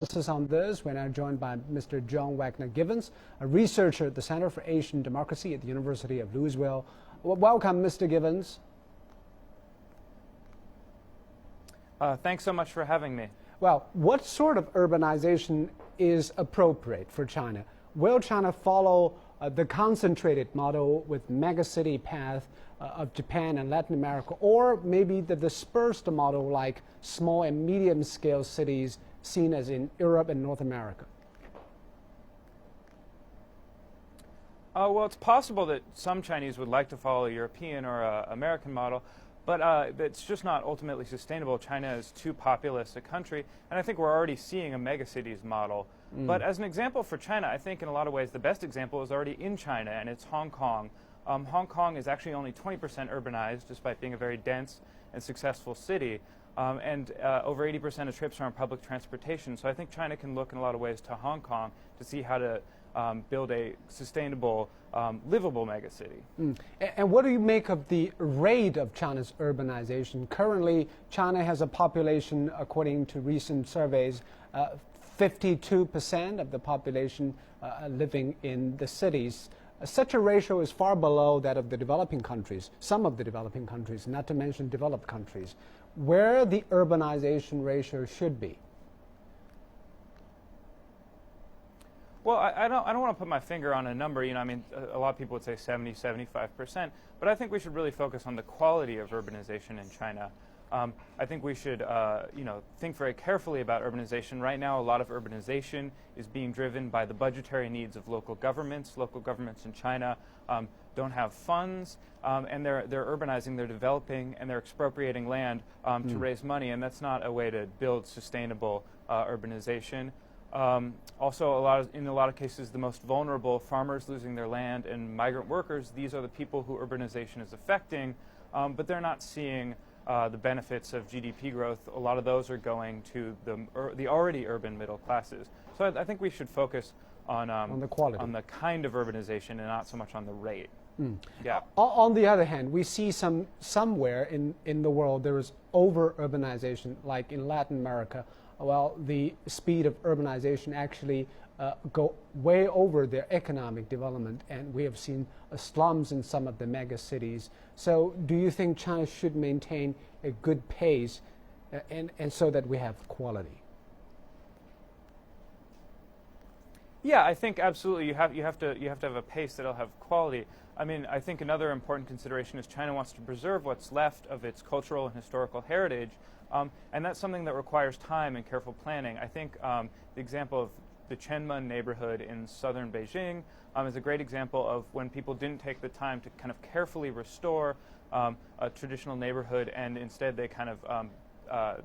Analysis on this, we're now joined by Mr. John Wagner Givens, a researcher at the Center for Asian Democracy at the University of Louisville. Welcome, Mr. Givens. Thanks so much for having me. Well, what sort of urbanization is appropriate for China? Will China follow the concentrated model with megacity path of Japan and Latin America, or maybe the dispersed model like small and medium scale cities seen as in Europe and North America? Well, it's possible that some Chinese would like to follow a European or American model, but it's just not ultimately sustainable. China is too populous a country, and I think we're already seeing a megacities model. But as an example for China, I think in a lot of ways the best example is already in China, and it's Hong Kong. Hong Kong is actually only 20% urbanized, despite being a very dense and successful city. And over 80% of trips are on public transportation. So I think China can look in a lot of ways to Hong Kong to see how to build a sustainable, livable megacity. And what do you make of the rate of China's urbanization? Currently, China has a population, according to recent surveys, 52% of the population living in the cities. Such a ratio is far below that of the developing countries, some of the developing countries, not to mention developed countries, where the urbanization ratio should be. Well, I don't want to put my finger on a number. You know, I mean, a lot of people would say 70, 75%, but I think we should really focus on the quality of urbanization in China. I think we should, think very carefully about urbanization. Right now, a lot of urbanization is being driven by the budgetary needs of local governments. Local governments in China don't have funds, and they're urbanizing, they're developing, and they're expropriating land to raise money, and that's not a way to build sustainable urbanization. Also, in a lot of cases, the most vulnerable, farmers losing their land and migrant workers, these are the people who urbanization is affecting, but they're not seeing the benefits of GDP growth. A lot of those are going to the already urban middle classes. So I think we should focus on the quality, on the kind of urbanization, and not so much on the rate. Yeah. On the other hand, we see somewhere in the world there is over-urbanization, like in Latin America. Well, the speed of urbanization actually go way over their economic development, and we have seen slums in some of the mega cities. So do you think China should maintain a good pace and so that we have quality? Yeah, I think absolutely. You have to have a pace that'll have quality. I mean, I think another important consideration is China wants to preserve what's left of its cultural and historical heritage, and that's something that requires time and careful planning. I think the example of the Chenmen neighborhood in southern Beijing is a great example of when people didn't take the time to kind of carefully restore a traditional neighborhood, and instead they kind of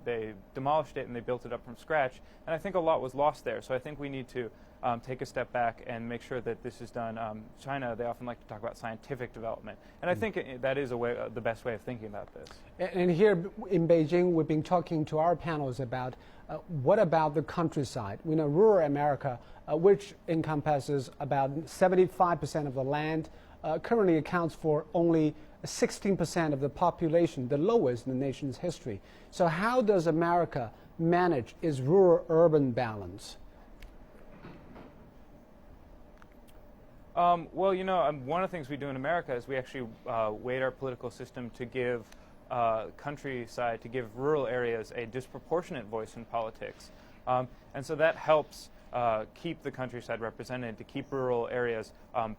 they demolished it and they built it up from scratch. And I think a lot was lost there. So I think we need to take a step back and make sure that this is done. China, they often like to talk about scientific development, and I think that is the best way of thinking about this. And here in Beijing, we've been talking to our panels about what about the countryside? We know rural America, which encompasses about 75% of the land, currently accounts for only 16% of the population, the lowest in the nation's history. So how does America manage its rural-urban balance? Well, you know, one of the things we do in America is we actually weight our political system to give countryside, to give rural areas a disproportionate voice in politics. And so that helps keep the countryside represented, to keep rural areas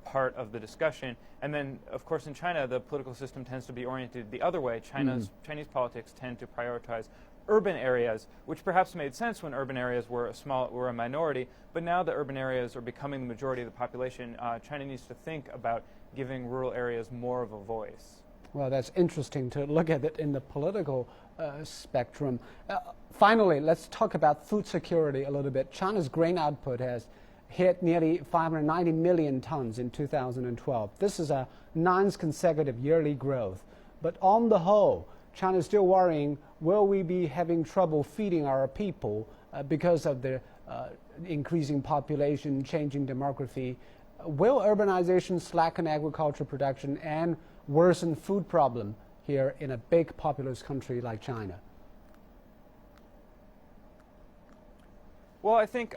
part of the discussion. And then, of course, in China, the political system tends to be oriented the other way. Chinese politics tend to prioritize urban areas, which perhaps made sense when urban areas were a minority, but now the urban areas are becoming the majority of the population. China needs to think about giving rural areas more of a voice. Well, that's interesting to look at it in the political spectrum. Finally, let's talk about food security a little bit. China's grain output has hit nearly 590 million tons in 2012. This is a 9th consecutive yearly growth. But on the whole, China is still worrying, will we be having trouble feeding our people because of the increasing population, changing demography? Will urbanization slacken agricultural production and worsen food problem here in a big populous country like China? Well, I think